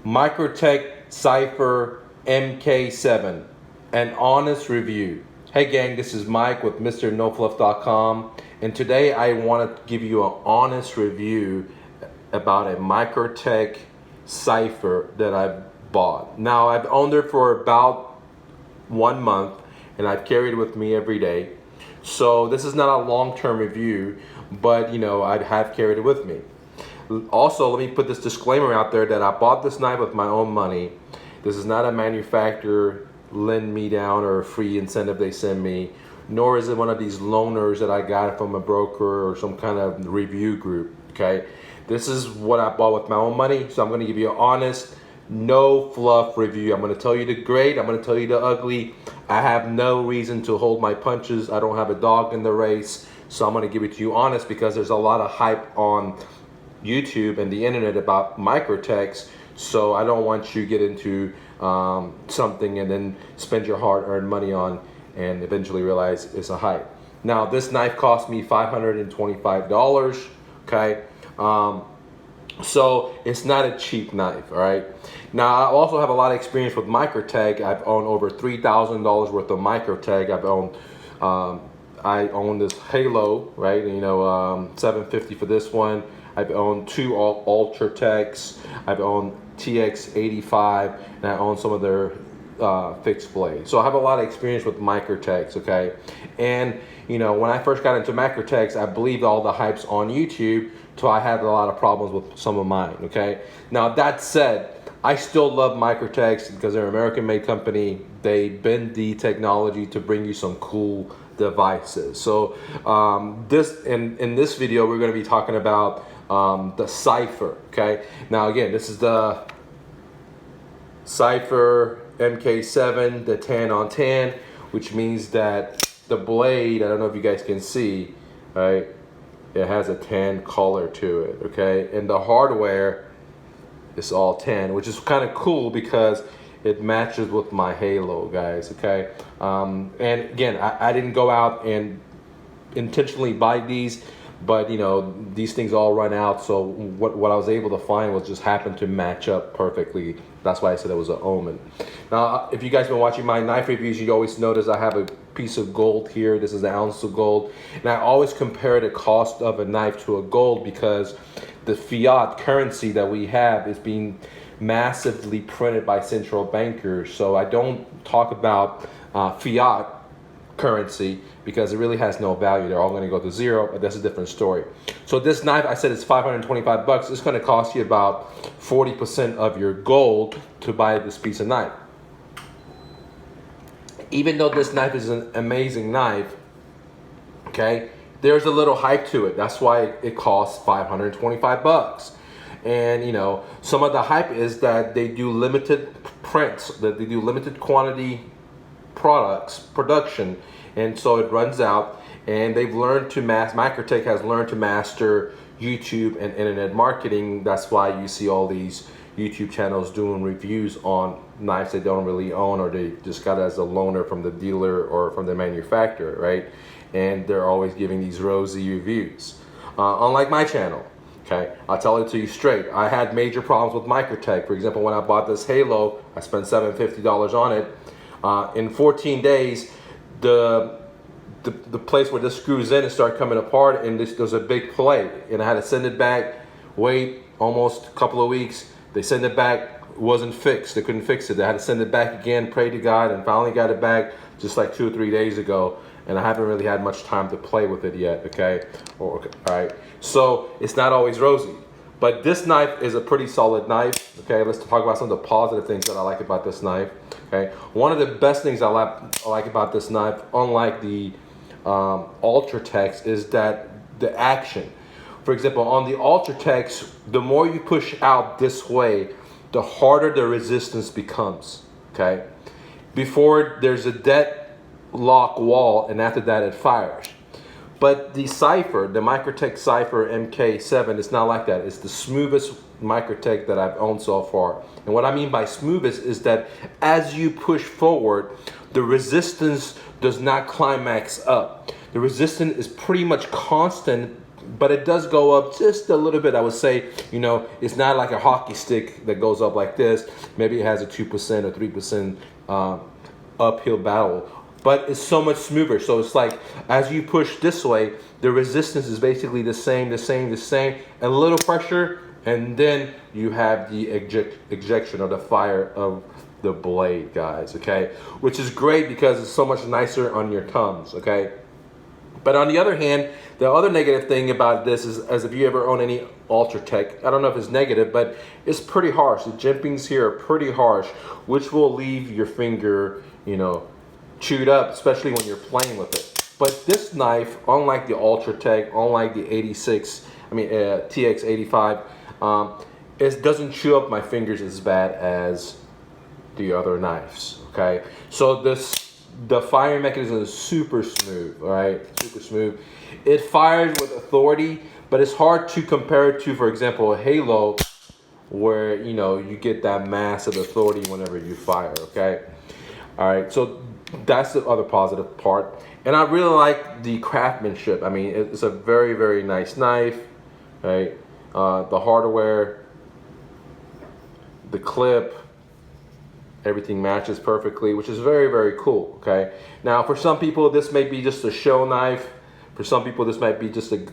Microtech Cypher MK7, an honest review. Hey gang, this is Mike with MrNoFluff.com, and today I want to give you an honest review about a Microtech Cypher that I've bought. Now, I've owned it for about 1 month, and I've carried it with me every day. So this is not a long-term review, but you know, I have carried it with me. Also, let me put this disclaimer out there that I bought this knife with my own money. This is not a manufacturer lend me down or a free incentive they send me, nor is it one of these loaners that I got from a broker or some kind of review group, okay? This is what I bought with my own money, so I'm gonna give you an honest, no fluff review. I'm gonna tell you the great, I'm gonna tell you the ugly. I have no reason to hold my punches. I don't have a dog in the race, so I'm gonna give it to you honest because there's a lot of hype on YouTube and the internet about Microtechs, so I don't want you to get into something and then spend your hard-earned money on and eventually realize it's a hype. Now, this knife cost me $525, okay? So it's not a cheap knife, all right? Now, I also have a lot of experience with Microtech. I've owned over $3,000 worth of Microtech. I've owned, I own this Halo, right? You know, $750 for this one. I've owned two Ultratechs. I've owned TX85, and I own some of their fixed blades. So I have a lot of experience with Microtechs, okay? And you know, when I first got into Microtechs, I believed all the hypes on YouTube, so I had a lot of problems with some of mine, okay? Now that said, I still love Microtechs because they're an American-made company. They bend the technology to bring you some cool devices. So in this video, we're going to be talking about the Cypher, okay? Now again, this is the Cypher MK7, the tan on tan, which means that the blade, I don't know if you guys can see, right? It has a tan color to it, okay? And the hardware is all tan, which is kind of cool because it matches with my Halo, guys, okay? And again, I didn't go out and intentionally buy these, but you know, these things all run out, so what I was able to find was just happened to match up perfectly. That's why I said it was an omen. Now, if you guys been watching my knife reviews, you always notice I have a piece of gold here. This is an ounce of gold, and I always compare the cost of a knife to a gold because the fiat currency that we have is being massively printed by central bankers. So I don't talk about fiat currency because it really has no value. They're all going to go to zero, but that's a different story. So this knife, I said it's 525 bucks. It's going to cost you about 40% of your gold to buy this piece of knife. Even though this knife is an amazing knife, okay, there's a little hype to it. That's why it costs 525 bucks. And you know, some of the hype is that they do limited prints, that they do limited quantity production, and so it runs out, and they've learned to Microtech has learned to master YouTube and internet marketing. That's why you see all these YouTube channels doing reviews on knives they don't really own, or they just got it as a loaner from the dealer or from the manufacturer, right? And they're always giving these rosy reviews. Unlike my channel, okay? I'll tell it to you straight. I had major problems with Microtech. For example, when I bought this Halo, I spent $750 on it. In 14 days, the place where this screws in, it started coming apart, and there's a big play, and I had to send it back, wait almost a couple of weeks. They sent it back, it wasn't fixed. They couldn't fix it. They had to send it back again, pray to God, and finally got it back just like 2 or 3 days ago, and I haven't really had much time to play with it yet, okay? All right, so it's not always rosy. But this knife is a pretty solid knife, okay? Let's talk about some of the positive things that I like about this knife, okay? One of the best things I like about this knife, unlike the Ultratechs, is that the action. For example, on the Ultratechs, the more you push out this way, the harder the resistance becomes, okay? Before, there's a deadlock wall, and after that, it fires. But the Cypher, the Microtech Cypher MK7, is not like that. It's the smoothest Microtech that I've owned so far. And what I mean by smoothest is that as you push forward, the resistance does not climax up. The resistance is pretty much constant but it does go up just a little bit. I would say, you know, it's not like a hockey stick that goes up like this. Maybe it has a 2% or 3% uphill battle, but it's so much smoother. So it's like as you push this way, the resistance is basically the same, a little pressure, and then you have the ejection or the fire of the blade, guys, okay? Which is great because it's so much nicer on your thumbs, okay? But on the other hand, the other negative thing about this is, as if you ever own any Ultratech, I don't know if it's negative, but it's pretty harsh. The jimpings here are pretty harsh, which will leave your finger, you know, chewed up, especially when you're playing with it. But this knife, unlike the Ultratech, unlike the TX85, it doesn't chew up my fingers as bad as the other knives, okay? So the firing mechanism is super smooth, all right? Super smooth. It fires with authority, but it's hard to compare it to, for example, a Halo, where, you know, you get that massive authority whenever you fire, okay? All right, so that's the other positive part. And I really like the craftsmanship. I mean, it's a very, very nice knife, right? The hardware, the clip, everything matches perfectly, which is very, very cool, okay? Now, for some people, this may be just a show knife. For some people, this might be just a,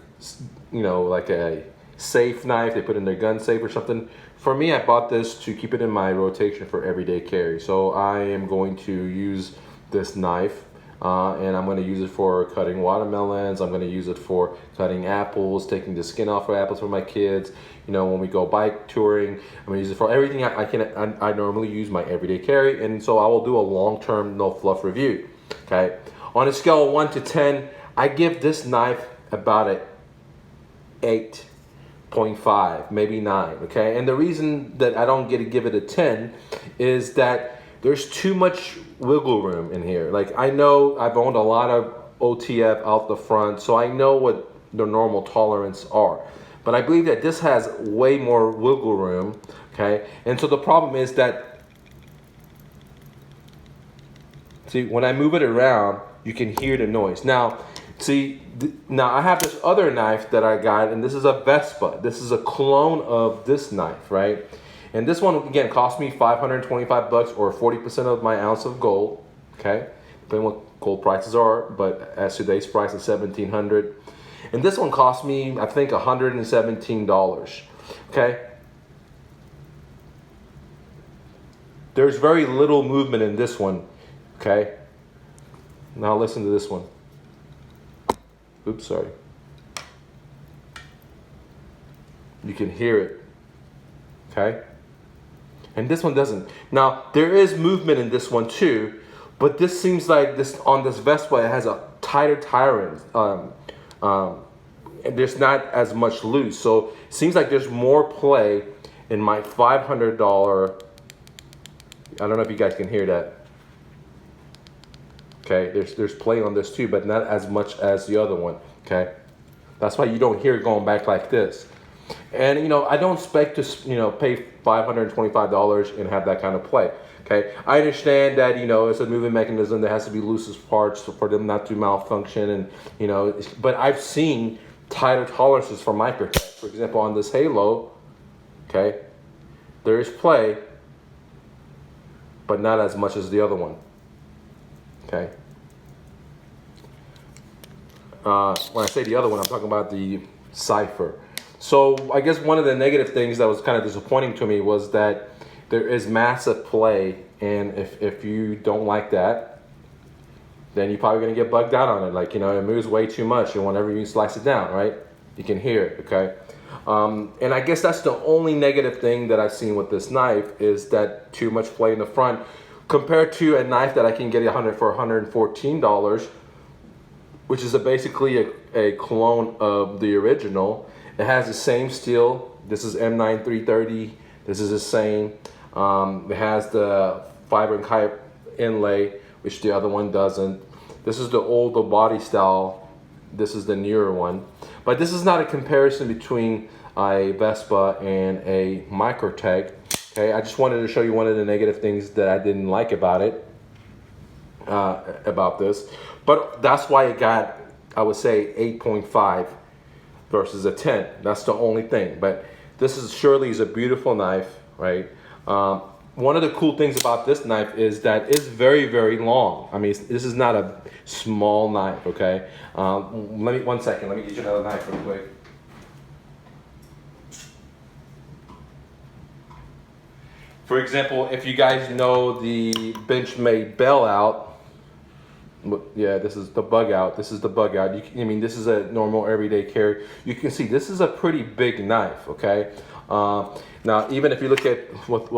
you know, like a safe knife they put in their gun safe or something. For me, I bought this to keep it in my rotation for everyday carry. So I am going to use this knife, and I'm going to use it for cutting watermelons. I'm going to use it for cutting apples, taking the skin off of apples for my kids. You know, when we go bike touring, I'm going to use it for everything I normally use my everyday carry. And so I will do a long-term no fluff review. Okay, on a scale of 1 to 10, I give this knife about a 8.5, maybe 9. Okay, and the reason that I don't get to give it a 10 is that there's too much wiggle room in here. Like, I know I've owned a lot of OTF out the front, so I know what the normal tolerance are. But I believe that this has way more wiggle room, okay? And so the problem is that, see, when I move it around, you can hear the noise. Now, see, now I have this other knife that I got, and this is a Vespa. This is a clone of this knife, right? And this one, again, cost me $525 or 40% of my ounce of gold, okay? Depending on what gold prices are, but as today's price is $1,700. And this one cost me, I think, $117, okay? There's very little movement in this one, okay? Now listen to this one. Oops, sorry. You can hear it, okay? And this one doesn't. Now, there is movement in this one too, but this seems like this on this Vespa, it has a tighter tire. There's not as much loose. So it seems like there's more play in my $500. I don't know if you guys can hear that. Okay, there's play on this too, but not as much as the other one, okay? That's why you don't hear it going back like this. And, you know, I don't expect to, you know, pay $525 and have that kind of play, okay? I understand that, you know, it's a moving mechanism. There has to be loosest parts for them not to malfunction, and, you know, but I've seen tighter tolerances for Microtech. For example, on this Halo, okay, there is play, but not as much as the other one, okay? When I say the other one, I'm talking about the Cypher. So I guess one of the negative things that was kind of disappointing to me was that there is massive play, and if you don't like that, then you're probably gonna get bugged out on it. Like, you know, it moves way too much, and whenever you slice it down, right, you can hear it, okay? And I guess that's the only negative thing that I've seen with this knife, is that too much play in the front, compared to a knife that I can get for $114, which is basically a clone of the original. It has the same steel. This is M9 330. This is the same. It has the fiber and kite inlay, which the other one doesn't. This is the older body style. This is the newer one. But this is not a comparison between a Vespa and a Microtech. Okay, I just wanted to show you one of the negative things that I didn't like about it, about this. But that's why it got, I would say, 8.5. versus a 10. That's the only thing. But this is surely is a beautiful knife, right? One of the cool things about this knife is that it's very, very long. I mean, this is not a small knife, okay? Let me, 1 second, let me get you another knife real quick. For example, if you guys know the Benchmade bailout, yeah, this is the bug out. This is the bug out. I mean, this is a normal everyday carry. You can see this is a pretty big knife, okay? Now, even if you look at with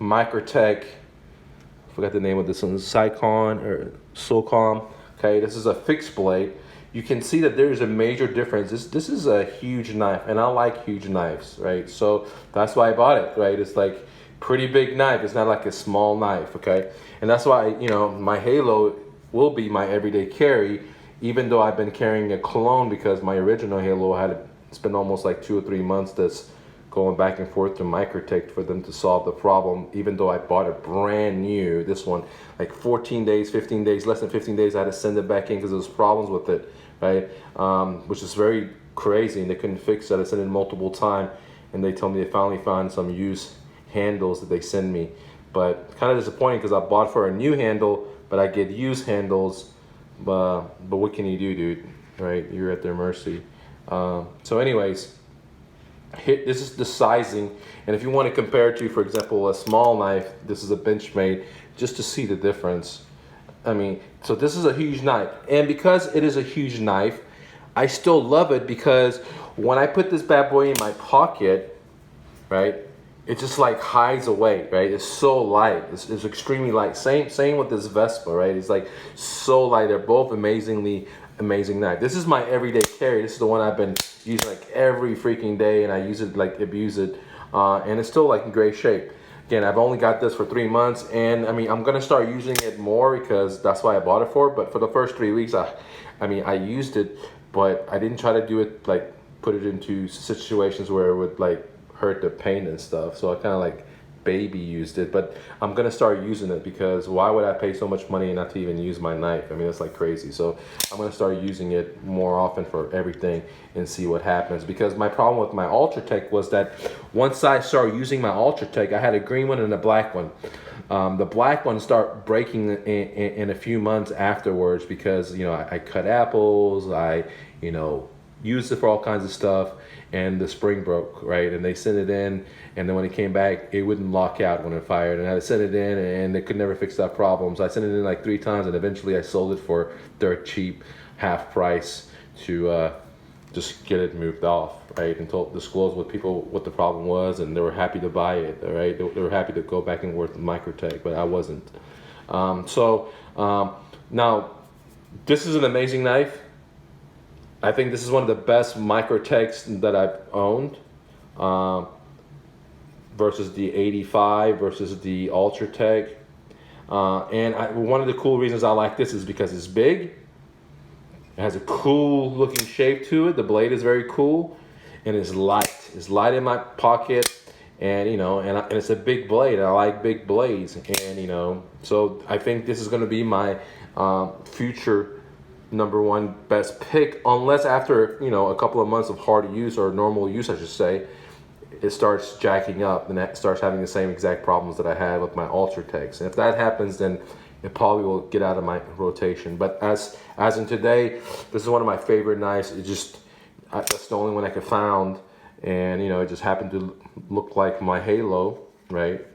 Microtech, I forgot the name of this one, Sycon or Sulcom, okay? This is a fixed blade. You can see that there is a major difference. This is a huge knife, and I like huge knives, right? So that's why I bought it, right? It's like pretty big knife. It's not like a small knife, okay? And that's why, you know, my Halo will be my everyday carry, even though I've been carrying a clone, because my original Halo it's been almost like 2 or 3 months that's going back and forth to Microtech for them to solve the problem, even though I bought it brand new. This one, like 14 days, 15 days, less than 15 days, I had to send it back in because there was problems with it, right? Which is very crazy, and they couldn't fix it. I sent it multiple times, and they told me they finally found some used handles that they send me. But kind of disappointing because I bought for a new handle, but I get used handles. But what can you do, dude? Right? You're at their mercy. So anyways, this is the sizing, and if you want to compare it to, for example, a small knife, this is a Benchmade, just to see the difference. I mean, so this is a huge knife, and because it is a huge knife, I still love it, because when I put this bad boy in my pocket, right, it just like hides away, right? It's so light. It's extremely light. Same with this Vespa, right? It's like so light. They're both amazing knife. This is my everyday carry. This is the one I've been using like every freaking day, and I use it, like abuse it, and it's still like in great shape. Again, I've only got this for 3 months, and I mean, I'm gonna start using it more because that's why I bought it for. But for the first 3 weeks, I mean, I used it, but I didn't try to do it like put it into situations where it would like hurt the paint and stuff. So I kind of like baby used it, but I'm gonna start using it, because why would I pay so much money and not to even use my knife? I mean, that's like crazy. So I'm gonna start using it more often for everything and see what happens, because my problem with my Ultratech was that once I started using my Ultratech, I had a green one and a black one. The black one started breaking in a few months afterwards, because, you know, I cut apples, I, you know, used it for all kinds of stuff, and the spring broke, right? And they sent it in, and then when it came back, it wouldn't lock out when it fired, and I had to send it in, and they could never fix that problem. So I sent it in like 3 times, and eventually I sold it for dirt cheap, half price, to just get it moved off, right? And disclose with people what the problem was, and they were happy to buy it, all right? They were happy to go back and work with Microtech, but I wasn't. Now, this is an amazing knife. I think this is one of the best Microtechs that I've owned, versus the 85, versus the Ultratech. One of the cool reasons I like this is because it's big. It has a cool looking shape to it. The blade is very cool, and it's light. It's light in my pocket, and you know, and it's a big blade. I like big blades, and you know, so I think this is going to be my future #1 best pick, unless after, you know, a couple of months of hard use, or normal use I should say, it starts jacking up and it starts having the same exact problems that I had with my Ultratechs. And if that happens, then it probably will get out of my rotation. But as in today, this is one of my favorite knives. That's the only one I could found, and you know, it just happened to look like my Halo, right?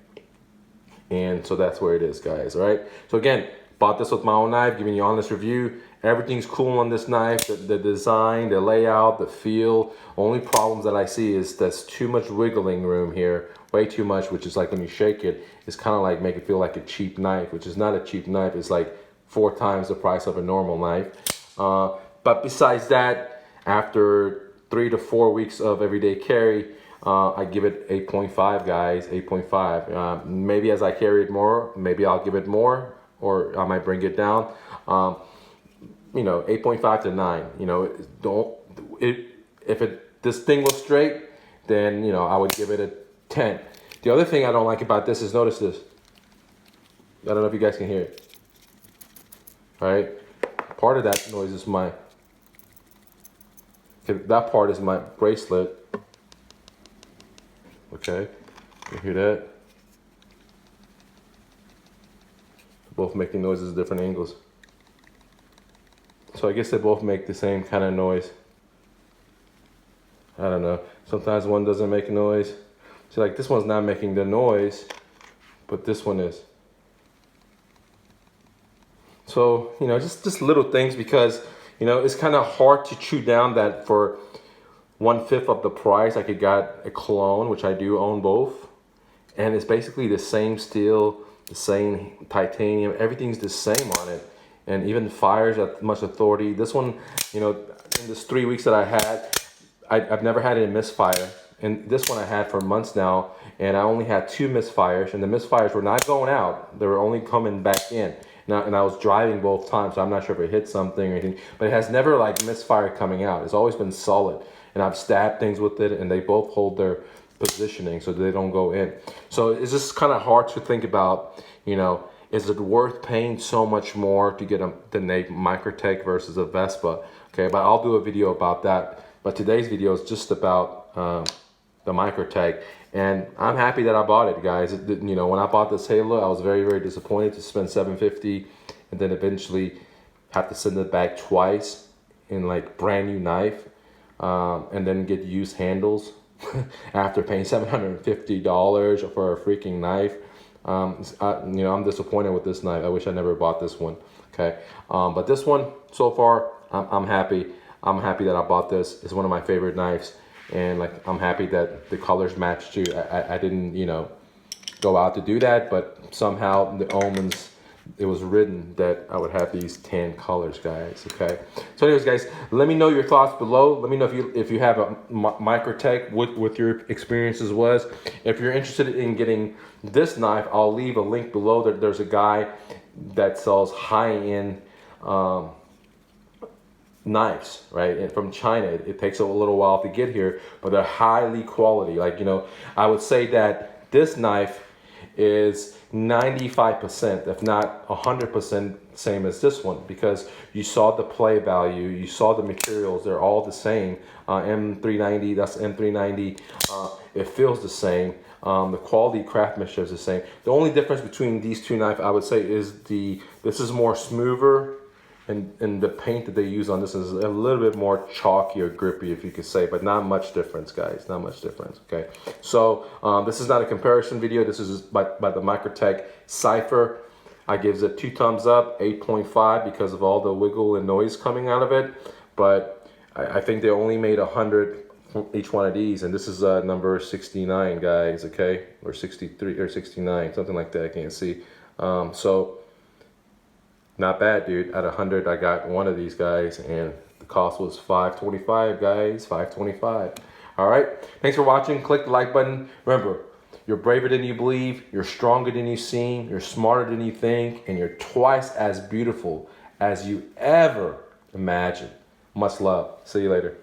And so that's where it is, guys. All right, so again, bought this with my own knife, giving you an honest review. Everything's cool on this knife, the design, the layout, the feel. Only problems that I see is there's too much wiggling room here, way too much, which is like when you shake it, it's kind of like make it feel like a cheap knife, which is not a cheap knife. It's like 4 times the price of a normal knife. But besides that, after 3 to 4 weeks of everyday carry, I give it 8.5, guys, 8.5. Maybe as I carry it more, maybe I'll give it more, or I might bring it down. You know, 8.5 to 9. You know, if this thing was straight, then you know, I would give it a 10. The other thing I don't like about this is, notice this. I don't know if you guys can hear it. All right, part of that noise is my Okay, that part is my bracelet. Okay, you hear that? Both making noises at different angles. So I guess they both make the same kind of noise. I don't know. Sometimes one doesn't make a noise. See, like this one's not making the noise, but this one is. So, you know, just little things, because, you know, it's kind of hard to chew down that for 1/5 of the price I could got a clone, which I do own both. And it's basically the same steel, the same titanium, everything's the same on it. And even fires at much authority. This one, you know, in this 3 weeks that I had, I've never had a misfire. And this one I had for months now, and I only had 2 misfires, and the misfires were not going out. They were only coming back in. And I was driving both times, so I'm not sure if it hit something or anything, but it has never like misfire coming out. It's always been solid. And I've stabbed things with it, and they both hold their positioning so they don't go in. So it's just kind of hard to think about, you know, is it worth paying so much more to get the Microtech versus a Vespa? Okay, but I'll do a video about that. But today's video is just about the Microtech, and I'm happy that I bought it, guys. You know, when I bought this Halo, I was very, very disappointed to spend $750 and then eventually have to send it back twice in like brand new knife, and then get used handles after paying $750 for a freaking knife. You know, I'm disappointed with this knife. I wish I never bought this one. Okay, but this one so far, I'm happy. I'm happy that I bought this. It's one of my favorite knives, and like I'm happy that the colors match too. I didn't, you know, go out to do that, but somehow the omens, it was written that I would have these tan colors, guys. Okay. So anyways, guys, let me know your thoughts below. Let me know if you have a Microtech, what your experiences was. If you're interested in getting this knife, I'll leave a link below. There's a guy that sells high-end knives, right? And from China, it takes a little while to get here, but they're highly quality. Like, you know, I would say that this knife is 95%, if not 100% same as this one, because you saw the play value, you saw the materials, they're all the same. M390, that's M390, it feels the same. The quality craftsmanship is the same. The only difference between these two knives, I would say, is this is more smoother, and the paint that they use on this is a little bit more chalky or grippy, if you could say, but not much difference, guys, not much difference. Okay, so this is not a comparison video. This is by the Microtech Cypher. I gives it 2 thumbs up, 8.5, because of all the wiggle and noise coming out of it. But I think they only made 100 each one of these, and this is number 69, guys. Okay, or 63 or 69, something like that. I can't see. So not bad, dude. At 100, I got one of these guys, and the cost was $525, guys. $525. All right. Thanks for watching. Click the like button. Remember, you're braver than you believe. You're stronger than you seem. You're smarter than you think, and you're twice as beautiful as you ever imagined. Much love. See you later.